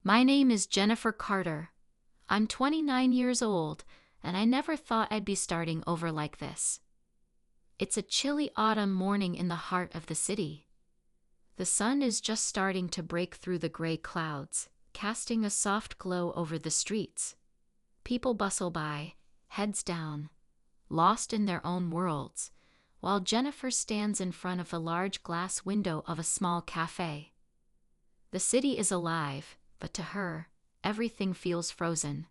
My name is Jennifer Carter. I'm 29 years old, and I never thought I'd be starting over like this. It's a chilly autumn morning in the heart of the city. The sun is just starting to break through the gray clouds, casting a soft glow over the streets. People bustle by, heads down, lost in their own worlds, while Jennifer stands in front of a large glass window of a small cafe. The city is alive, but to her, everything feels frozen.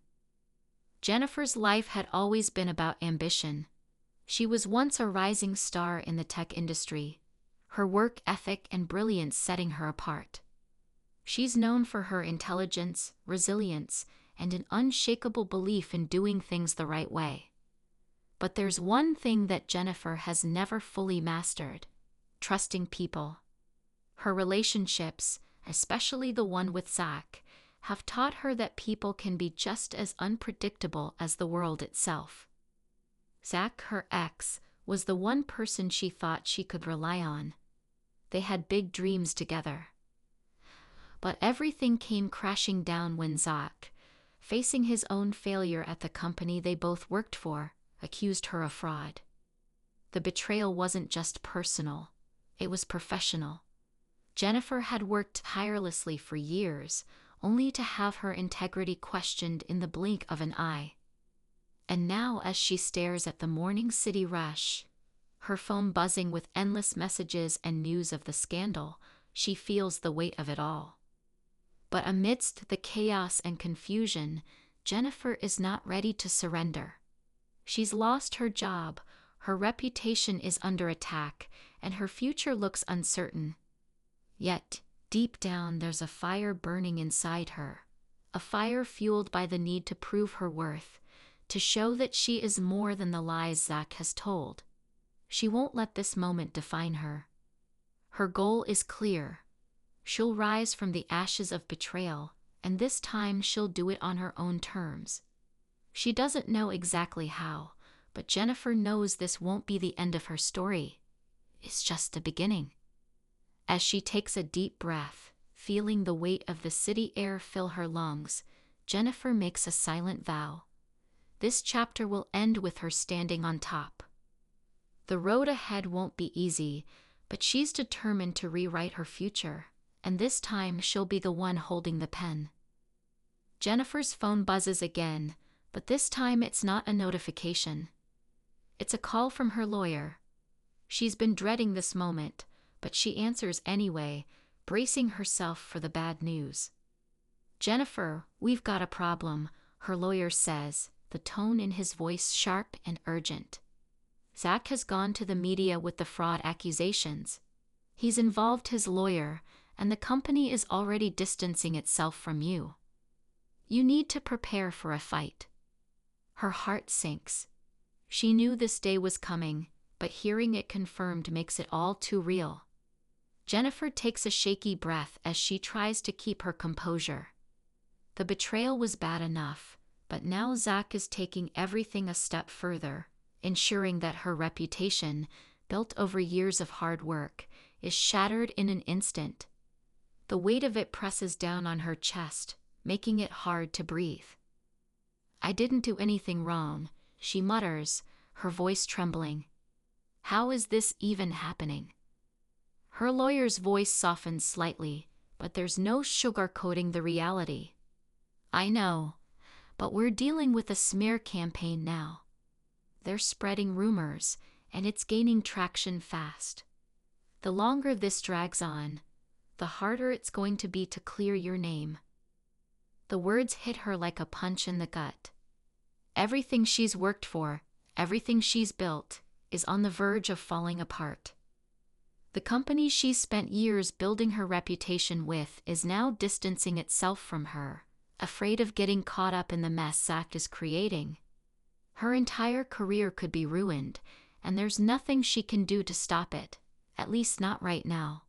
Jennifer's life had always been about ambition. She was once a rising star in the tech industry, her work ethic and brilliance setting her apart. She's known for her intelligence, resilience, and an unshakable belief in doing things the right way. But there's one thing that Jennifer has never fully mastered: trusting people. Her relationships, especially the one with Zach, have taught her that people can be just as unpredictable as the world itself. Zach, her ex, was the one person she thought she could rely on. They had big dreams together. But everything came crashing down when Zach, facing his own failure at the company they both worked for, accused her of fraud. The betrayal wasn't just personal, it was professional. Jennifer had worked tirelessly for years, only to have her integrity questioned in the blink of an eye. And now, as she stares at the morning city rush, her phone buzzing with endless messages and news of the scandal, she feels the weight of it all. But amidst the chaos and confusion, Jennifer is not ready to surrender. She's lost her job, her reputation is under attack, and her future looks uncertain. Yet, deep down there's a fire burning inside her, a fire fueled by the need to prove her worth, to show that she is more than the lies Zach has told. She won't let this moment define her. Her goal is clear. She'll rise from the ashes of betrayal, and this time she'll do it on her own terms. She doesn't know exactly how, but Jennifer knows this won't be the end of her story. It's just the beginning. As she takes a deep breath, feeling the weight of the city air fill her lungs, Jennifer makes a silent vow. This chapter will end with her standing on top. The road ahead won't be easy, but she's determined to rewrite her future, and this time she'll be the one holding the pen. Jennifer's phone buzzes again, but this time it's not a notification. It's a call from her lawyer. She's been dreading this moment, but she answers anyway, bracing herself for the bad news. "Jennifer, we've got a problem," her lawyer says, the tone in his voice sharp and urgent. "Zach has gone to the media with the fraud accusations. He's involved his lawyer, and the company is already distancing itself from you. You need to prepare for a fight." Her heart sinks. She knew this day was coming, but hearing it confirmed makes it all too real. Jennifer takes a shaky breath as she tries to keep her composure. The betrayal was bad enough, but now Zach is taking everything a step further, ensuring that her reputation, built over years of hard work, is shattered in an instant. The weight of it presses down on her chest, making it hard to breathe. "I didn't do anything wrong," she mutters, her voice trembling. "How is this even happening?" Her lawyer's voice softens slightly, but there's no sugarcoating the reality. "I know, but we're dealing with a smear campaign now. They're spreading rumors, and it's gaining traction fast. The longer this drags on, the harder it's going to be to clear your name." The words hit her like a punch in the gut. Everything she's worked for, everything she's built, is on the verge of falling apart. The company she's spent years building her reputation with is now distancing itself from her, afraid of getting caught up in the mess Zach is creating. Her entire career could be ruined, and there's nothing she can do to stop it, at least not right now.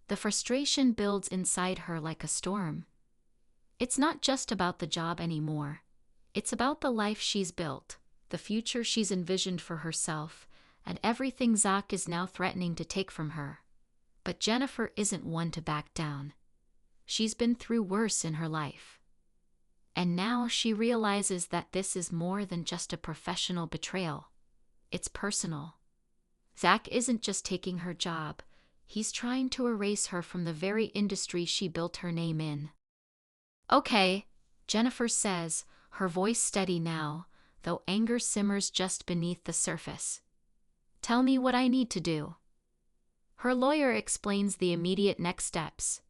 The frustration builds inside her like a storm. It's not just about the job anymore. It's about the life she's built, the future she's envisioned for herself, and everything Zach is now threatening to take from her. But Jennifer isn't one to back down. She's been through worse in her life. And now she realizes that this is more than just a professional betrayal. It's personal. Zach isn't just taking her job, he's trying to erase her from the very industry she built her name in. Okay, Jennifer says, her voice steady now, though anger simmers just beneath the surface. Tell me what I need to do. Her lawyer explains the immediate next steps: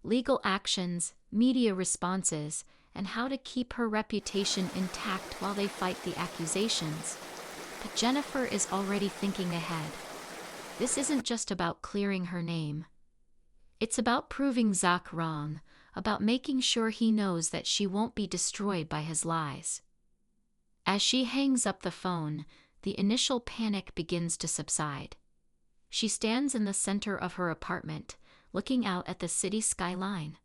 legal actions, media responses, and how to keep her reputation intact while they fight the accusations. But Jennifer is already thinking ahead. This isn't just about clearing her name. It's about proving Zach wrong, about making sure he knows that she won't be destroyed by his lies. As she hangs up the phone, the initial panic begins to subside. She stands in the center of her apartment, looking out at the city skyline.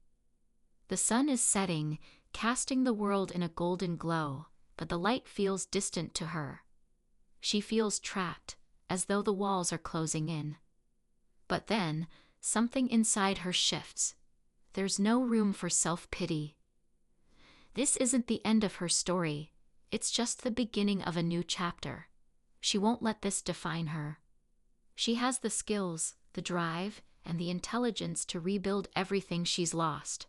The sun is setting, casting the world in a golden glow, but the light feels distant to her. She feels trapped, as though the walls are closing in. But then, something inside her shifts. There's no room for self-pity. This isn't the end of her story, it's just the beginning of a new chapter. She won't let this define her. She has the skills, the drive, and the intelligence to rebuild everything she's lost.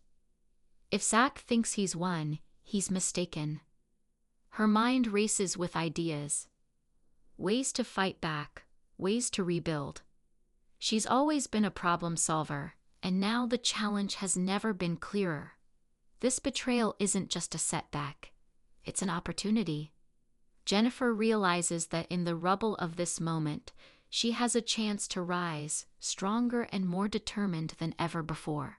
If Zach thinks he's won, he's mistaken. Her mind races with ideas. Ways to fight back, ways to rebuild. She's always been a problem solver, and now the challenge has never been clearer. This betrayal isn't just a setback, it's an opportunity. Jennifer realizes that in the rubble of this moment, she has a chance to rise, stronger and more determined than ever before.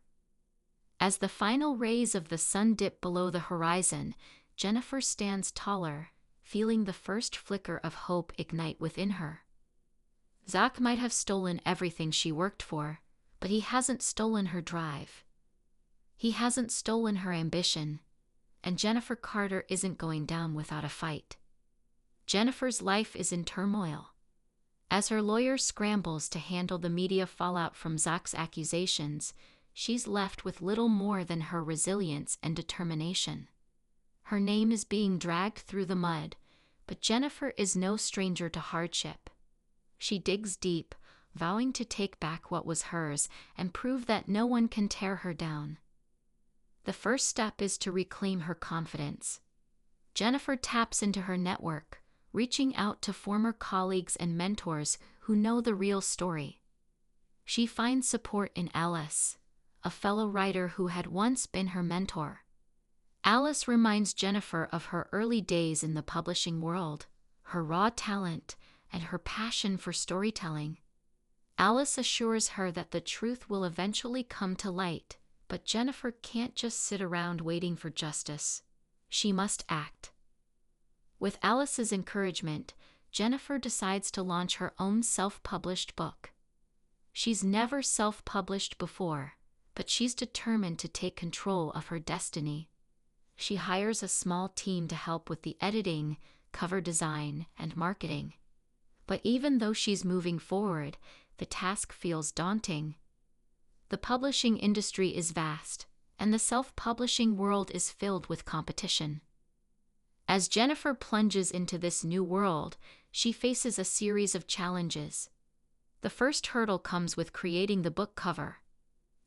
As the final rays of the sun dip below the horizon, Jennifer stands taller, feeling the first flicker of hope ignite within her. Zach might have stolen everything she worked for, but he hasn't stolen her drive. He hasn't stolen her ambition, and Jennifer Carter isn't going down without a fight. Jennifer's life is in turmoil. As her lawyer scrambles to handle the media fallout from Zach's accusations, she's left with little more than her resilience and determination. Her name is being dragged through the mud, but Jennifer is no stranger to hardship. She digs deep, vowing to take back what was hers and prove that no one can tear her down. The first step is to reclaim her confidence. Jennifer taps into her network, reaching out to former colleagues and mentors who know the real story. She finds support in Alice, a fellow writer who had once been her mentor. Alice reminds Jennifer of her early days in the publishing world, her raw talent, and her passion for storytelling. Alice assures her that the truth will eventually come to light, but Jennifer can't just sit around waiting for justice. She must act. With Alice's encouragement, Jennifer decides to launch her own self-published book. She's never self-published before, but she's determined to take control of her destiny. She hires a small team to help with the editing, cover design, and marketing. But even though she's moving forward, the task feels daunting. The publishing industry is vast, and the self-publishing world is filled with competition. As Jennifer plunges into this new world, she faces a series of challenges. The first hurdle comes with creating the book cover.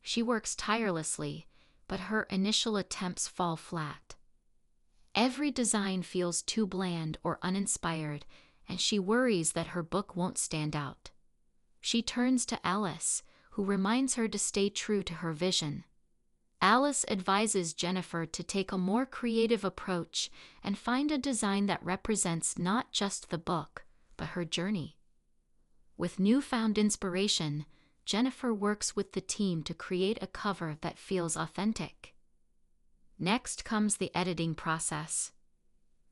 She works tirelessly, but her initial attempts fall flat. Every design feels too bland or uninspired, and she worries that her book won't stand out. She turns to Alice, who reminds her to stay true to her vision. Alice advises Jennifer to take a more creative approach and find a design that represents not just the book, but her journey. With newfound inspiration, Jennifer works with the team to create a cover that feels authentic. Next comes the editing process.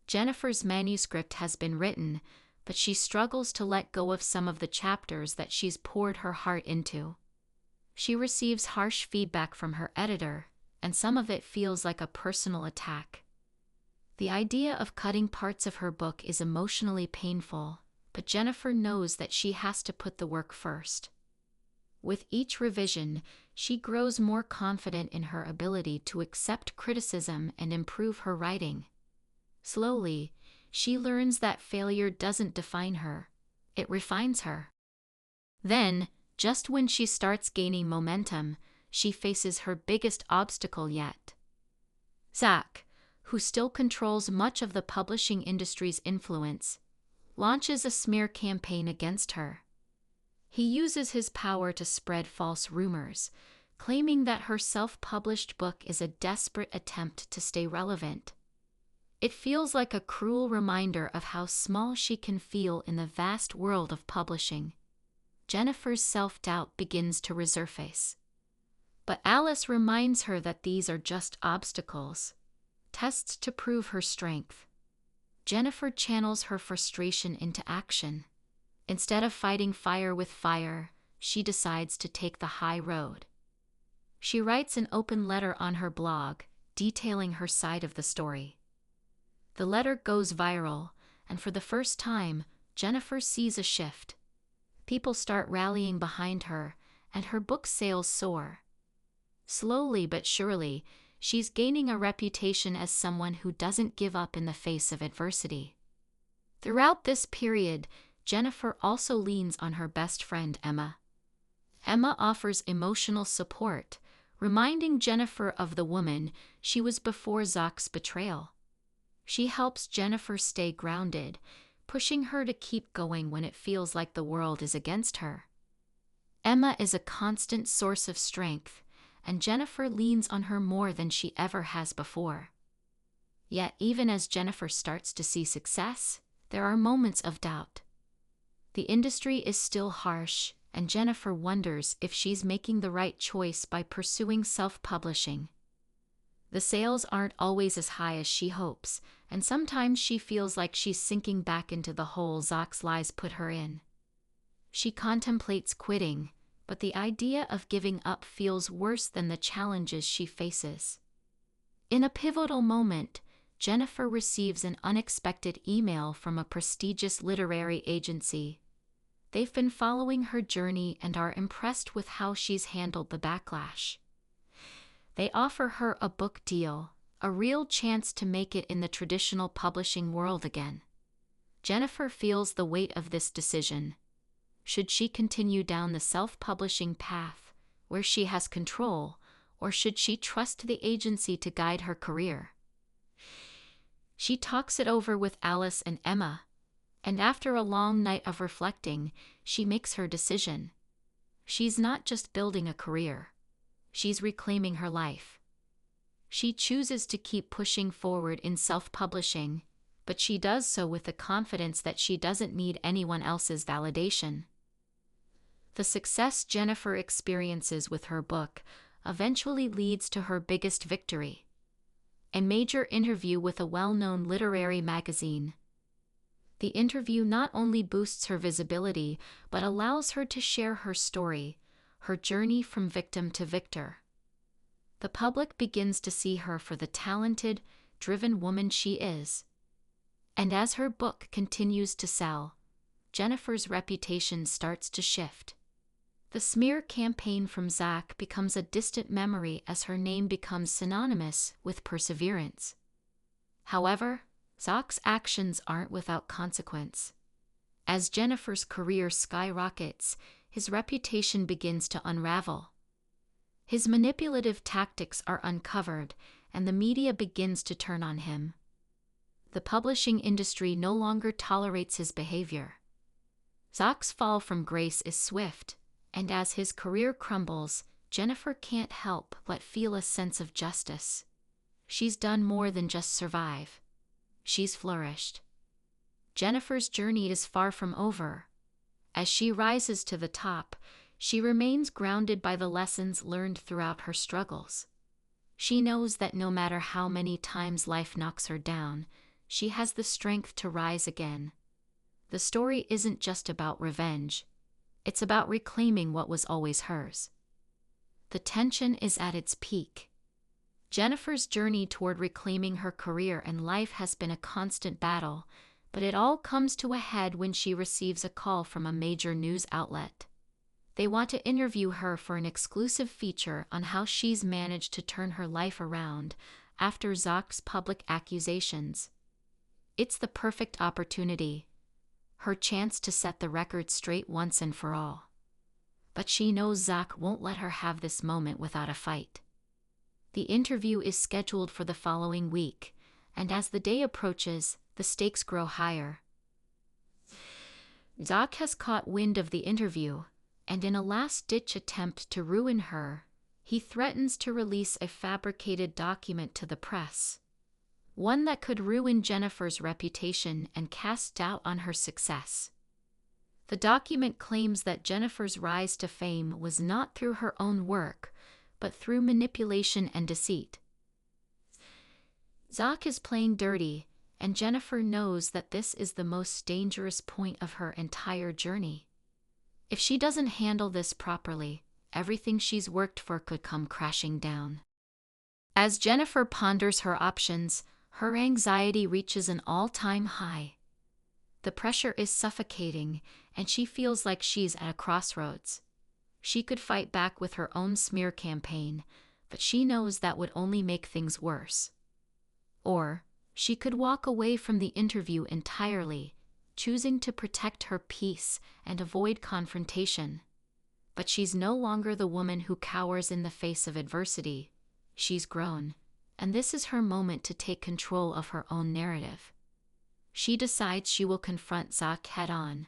Jennifer's manuscript has been written, but she struggles to let go of some of the chapters that she's poured her heart into. She receives harsh feedback from her editor, and some of it feels like a personal attack. The idea of cutting parts of her book is emotionally painful, but Jennifer knows that she has to put the work first. With each revision, she grows more confident in her ability to accept criticism and improve her writing. Slowly, she learns that failure doesn't define her, it refines her. Then, just when she starts gaining momentum, she faces her biggest obstacle yet. Zach, who still controls much of the publishing industry's influence, launches a smear campaign against her. He uses his power to spread false rumors, claiming that her self-published book is a desperate attempt to stay relevant. It feels like a cruel reminder of how small she can feel in the vast world of publishing. Jennifer's self-doubt begins to resurface. But Alice reminds her that these are just obstacles, tests to prove her strength. Jennifer channels her frustration into action. Instead of fighting fire with fire, she decides to take the high road. She writes an open letter on her blog, detailing her side of the story. The letter goes viral, and for the first time, Jennifer sees a shift. People start rallying behind her, and her book sales soar. Slowly but surely, she's gaining a reputation as someone who doesn't give up in the face of adversity. Throughout this period, Jennifer also leans on her best friend Emma. Emma offers emotional support, reminding Jennifer of the woman she was before Zach's betrayal. She helps Jennifer stay grounded, pushing her to keep going when it feels like the world is against her. Emma is a constant source of strength, and Jennifer leans on her more than she ever has before. Yet even as Jennifer starts to see success, there are moments of doubt. The industry is still harsh, and Jennifer wonders if she's making the right choice by pursuing self-publishing. The sales aren't always as high as she hopes, and sometimes she feels like she's sinking back into the hole Zach's lies put her in. She contemplates quitting, but the idea of giving up feels worse than the challenges she faces. In a pivotal moment, Jennifer receives an unexpected email from a prestigious literary agency. They've been following her journey and are impressed with how she's handled the backlash. They offer her a book deal, a real chance to make it in the traditional publishing world again. Jennifer feels the weight of this decision. Should she continue down the self-publishing path, where she has control, or should she trust the agency to guide her career? She talks it over with Alice and Emma, and after a long night of reflecting, she makes her decision. She's not just building a career. She's reclaiming her life. She chooses to keep pushing forward in self-publishing, but she does so with the confidence that she doesn't need anyone else's validation. The success Jennifer experiences with her book eventually leads to her biggest victory: a major interview with a well-known literary magazine. The interview not only boosts her visibility, but allows her to share her story, her journey from victim to victor. The public begins to see her for the talented, driven woman she is. And as her book continues to sell, Jennifer's reputation starts to shift. The smear campaign from Zach becomes a distant memory as her name becomes synonymous with perseverance. However, Zach's actions aren't without consequence. As Jennifer's career skyrockets, his reputation begins to unravel. His manipulative tactics are uncovered, and the media begins to turn on him. The publishing industry no longer tolerates his behavior. Zach's fall from grace is swift, and as his career crumbles, Jennifer can't help but feel a sense of justice. She's done more than just survive. She's flourished. Jennifer's journey is far from over. As she rises to the top, she remains grounded by the lessons learned throughout her struggles. She knows that no matter how many times life knocks her down, she has the strength to rise again. The story isn't just about revenge. It's about reclaiming what was always hers. The tension is at its peak. Jennifer's journey toward reclaiming her career and life has been a constant battle, but it all comes to a head when she receives a call from a major news outlet. They want to interview her for an exclusive feature on how she's managed to turn her life around after Zach's public accusations. It's the perfect opportunity, her chance to set the record straight once and for all. But she knows Zach won't let her have this moment without a fight. The interview is scheduled for the following week, and as the day approaches, the stakes grow higher. Zach has caught wind of the interview, and in a last-ditch attempt to ruin her, he threatens to release a fabricated document to the press, one that could ruin Jennifer's reputation and cast doubt on her success. The document claims that Jennifer's rise to fame was not through her own work, but through manipulation and deceit. Zach is playing dirty, and Jennifer knows that this is the most dangerous point of her entire journey. If she doesn't handle this properly, everything she's worked for could come crashing down. As Jennifer ponders her options, her anxiety reaches an all-time high. The pressure is suffocating, and she feels like she's at a crossroads. She could fight back with her own smear campaign, but she knows that would only make things worse. Or she could walk away from the interview entirely, choosing to protect her peace and avoid confrontation. But she's no longer the woman who cowers in the face of adversity. She's grown, and this is her moment to take control of her own narrative. She decides she will confront Zach head-on.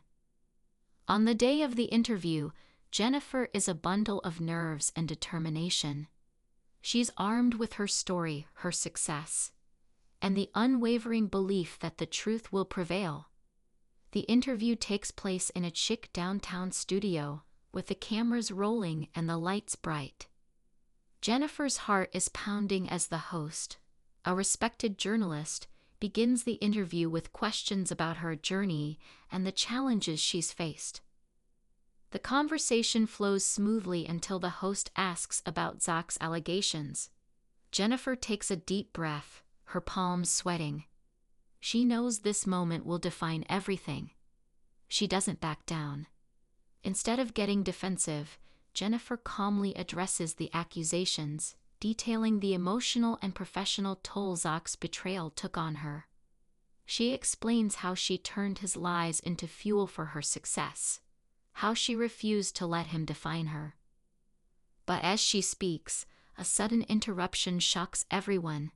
On the day of the interview, Jennifer is a bundle of nerves and determination. She's armed with her story, her success, and the unwavering belief that the truth will prevail. The interview takes place in a chic downtown studio, with the cameras rolling and the lights bright. Jennifer's heart is pounding as the host, a respected journalist, begins the interview with questions about her journey and the challenges she's faced. The conversation flows smoothly until the host asks about Zach's allegations. Jennifer takes a deep breath, her palms sweating. She knows this moment will define everything. She doesn't back down. Instead of getting defensive, Jennifer calmly addresses the accusations, detailing the emotional and professional toll Zach's betrayal took on her. She explains how she turned his lies into fuel for her success, how she refused to let him define her. But as she speaks, a sudden interruption shocks everyone.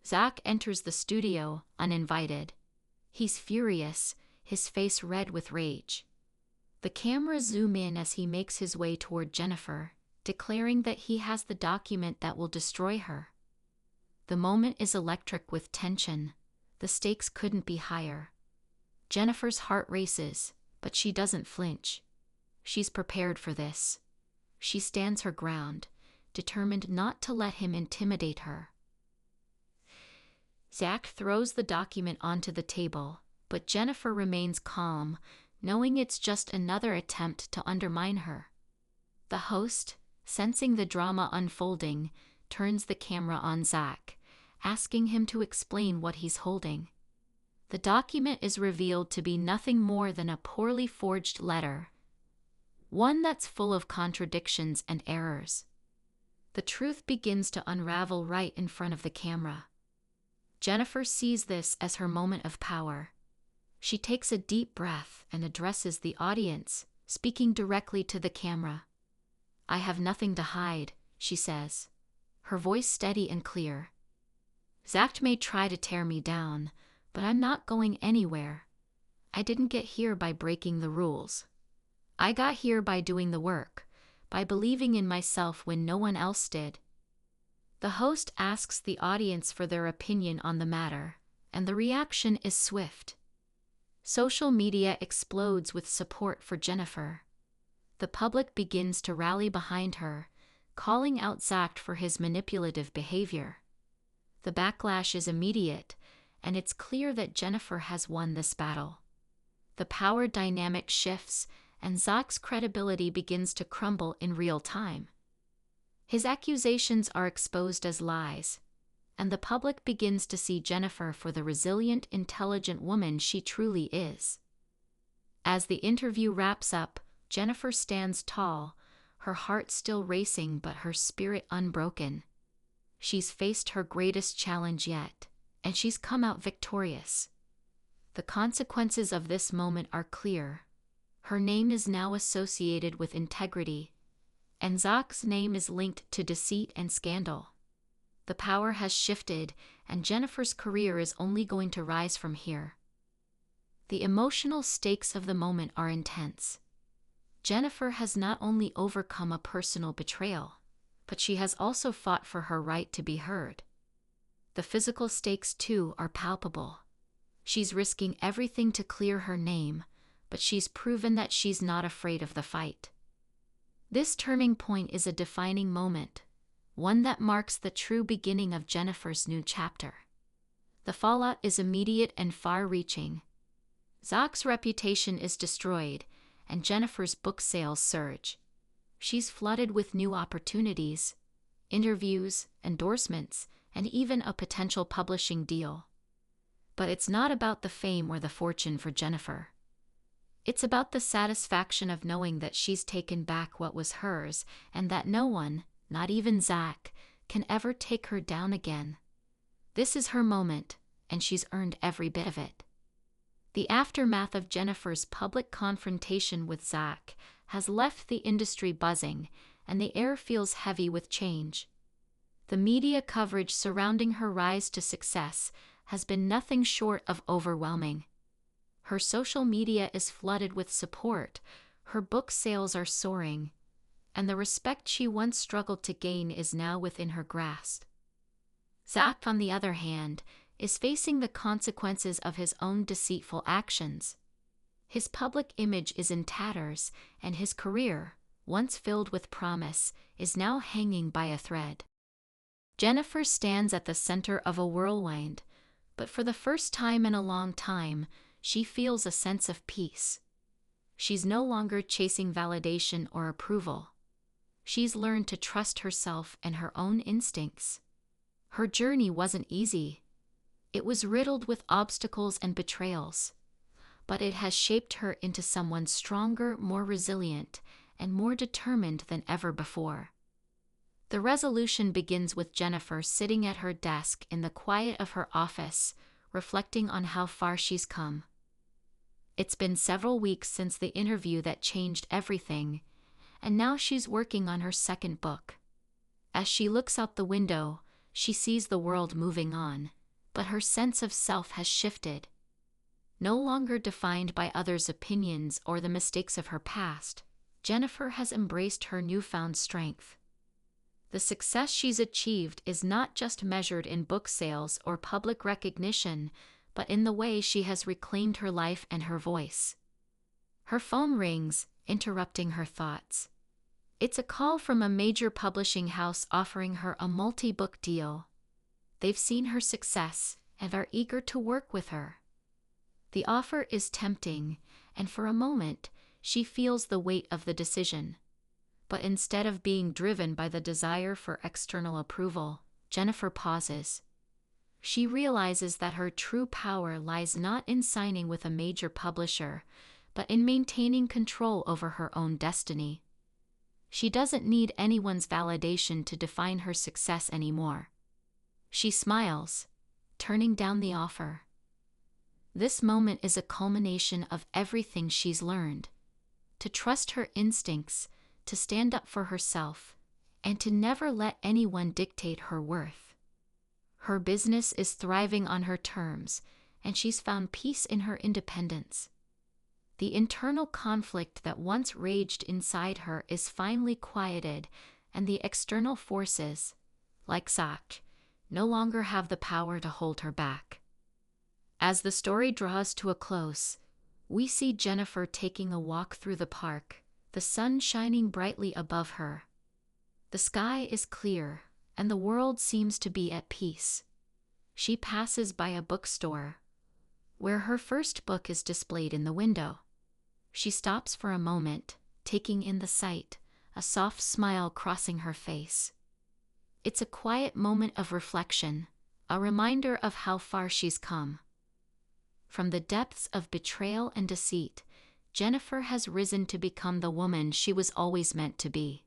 Zach enters the studio, uninvited. He's furious, his face red with rage. The cameras zoom in as he makes his way toward Jennifer, declaring that he has the document that will destroy her. The moment is electric with tension. The stakes couldn't be higher. Jennifer's heart races, but she doesn't flinch. She's prepared for this. She stands her ground, determined not to let him intimidate her. Zach throws the document onto the table, but Jennifer remains calm, knowing it's just another attempt to undermine her. The host, sensing the drama unfolding, turns the camera on Zach, asking him to explain what he's holding. The document is revealed to be nothing more than a poorly forged letter, one that's full of contradictions and errors. The truth begins to unravel right in front of the camera. Jennifer sees this as her moment of power. She takes a deep breath and addresses the audience, speaking directly to the camera. "I have nothing to hide," she says, her voice steady and clear. "Zach may try to tear me down, but I'm not going anywhere. I didn't get here by breaking the rules. I got here by doing the work, by believing in myself when no one else did." The host asks the audience for their opinion on the matter, and the reaction is swift. Social media explodes with support for Jennifer. The public begins to rally behind her, calling out Zach for his manipulative behavior. The backlash is immediate, and it's clear that Jennifer has won this battle. The power dynamic shifts, and Zach's credibility begins to crumble in real time. His accusations are exposed as lies, and the public begins to see Jennifer for the resilient, intelligent woman she truly is. As the interview wraps up, Jennifer stands tall, her heart still racing but her spirit unbroken. She's faced her greatest challenge yet, and she's come out victorious. The consequences of this moment are clear. Her name is now associated with integrity, and Zach's name is linked to deceit and scandal. The power has shifted, and Jennifer's career is only going to rise from here. The emotional stakes of the moment are intense. Jennifer has not only overcome a personal betrayal, but she has also fought for her right to be heard. The physical stakes, too, are palpable. She's risking everything to clear her name, but she's proven that she's not afraid of the fight. This turning point is a defining moment, one that marks the true beginning of Jennifer's new chapter. The fallout is immediate and far-reaching. Zach's reputation is destroyed, and Jennifer's book sales surge. She's flooded with new opportunities, interviews, endorsements, and even a potential publishing deal. But it's not about the fame or the fortune for Jennifer. It's about the satisfaction of knowing that she's taken back what was hers and that no one, not even Zach, can ever take her down again. This is her moment, and she's earned every bit of it. The aftermath of Jennifer's public confrontation with Zach has left the industry buzzing, and the air feels heavy with change. The media coverage surrounding her rise to success has been nothing short of overwhelming. Her social media is flooded with support, her book sales are soaring, and the respect she once struggled to gain is now within her grasp. Zach, on the other hand, is facing the consequences of his own deceitful actions. His public image is in tatters, and his career, once filled with promise, is now hanging by a thread. Jennifer stands at the center of a whirlwind, but for the first time in a long time, she feels a sense of peace. She's no longer chasing validation or approval. She's learned to trust herself and her own instincts. Her journey wasn't easy. It was riddled with obstacles and betrayals, but it has shaped her into someone stronger, more resilient, and more determined than ever before. The resolution begins with Jennifer sitting at her desk in the quiet of her office, reflecting on how far she's come. It's been several weeks since the interview that changed everything, and now she's working on her second book. As she looks out the window, she sees the world moving on, but her sense of self has shifted. No longer defined by others' opinions or the mistakes of her past, Jennifer has embraced her newfound strength. The success she's achieved is not just measured in book sales or public recognition, but in the way she has reclaimed her life and her voice. Her phone rings, interrupting her thoughts. It's a call from a major publishing house offering her a multi-book deal. They've seen her success and are eager to work with her. The offer is tempting, and for a moment, she feels the weight of the decision. But instead of being driven by the desire for external approval, Jennifer pauses. She realizes that her true power lies not in signing with a major publisher, but in maintaining control over her own destiny. She doesn't need anyone's validation to define her success anymore. She smiles, turning down the offer. This moment is a culmination of everything she's learned. To trust her instincts, to stand up for herself, and to never let anyone dictate her worth. Her business is thriving on her terms, and she's found peace in her independence. The internal conflict that once raged inside her is finally quieted, and the external forces, like Zach, no longer have the power to hold her back. As the story draws to a close, we see Jennifer taking a walk through the park, the sun shining brightly above her. The sky is clear, and the world seems to be at peace. She passes by a bookstore, where her first book is displayed in the window. She stops for a moment, taking in the sight, a soft smile crossing her face. It's a quiet moment of reflection, a reminder of how far she's come. From the depths of betrayal and deceit, Jennifer has risen to become the woman she was always meant to be.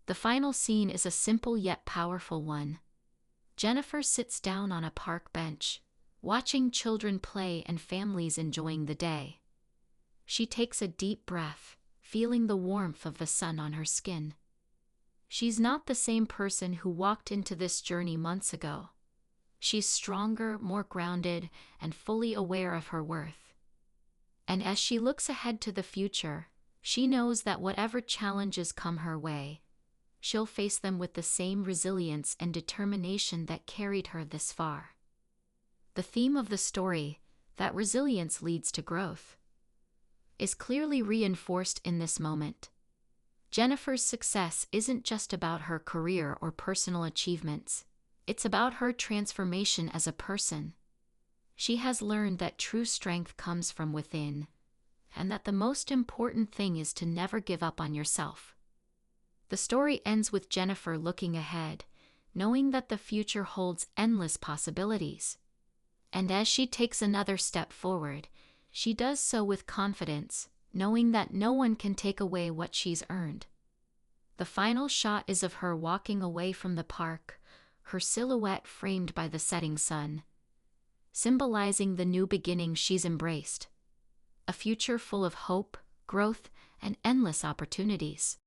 The final scene is a simple yet powerful one. Jennifer sits down on a park bench, watching children play and families enjoying the day. She takes a deep breath, feeling the warmth of the sun on her skin. She's not the same person who walked into this journey months ago. She's stronger, more grounded, and fully aware of her worth. And as she looks ahead to the future, she knows that whatever challenges come her way, she'll face them with the same resilience and determination that carried her this far. The theme of the story, that resilience leads to growth, is clearly reinforced in this moment. Jennifer's success isn't just about her career or personal achievements. It's about her transformation as a person. She has learned that true strength comes from within, and that the most important thing is to never give up on yourself. The story ends with Jennifer looking ahead, knowing that the future holds endless possibilities. And as she takes another step forward, she does so with confidence, knowing that no one can take away what she's earned. The final shot is of her walking away from the park, her silhouette framed by the setting sun, symbolizing the new beginning she's embraced. A future full of hope, growth, and endless opportunities.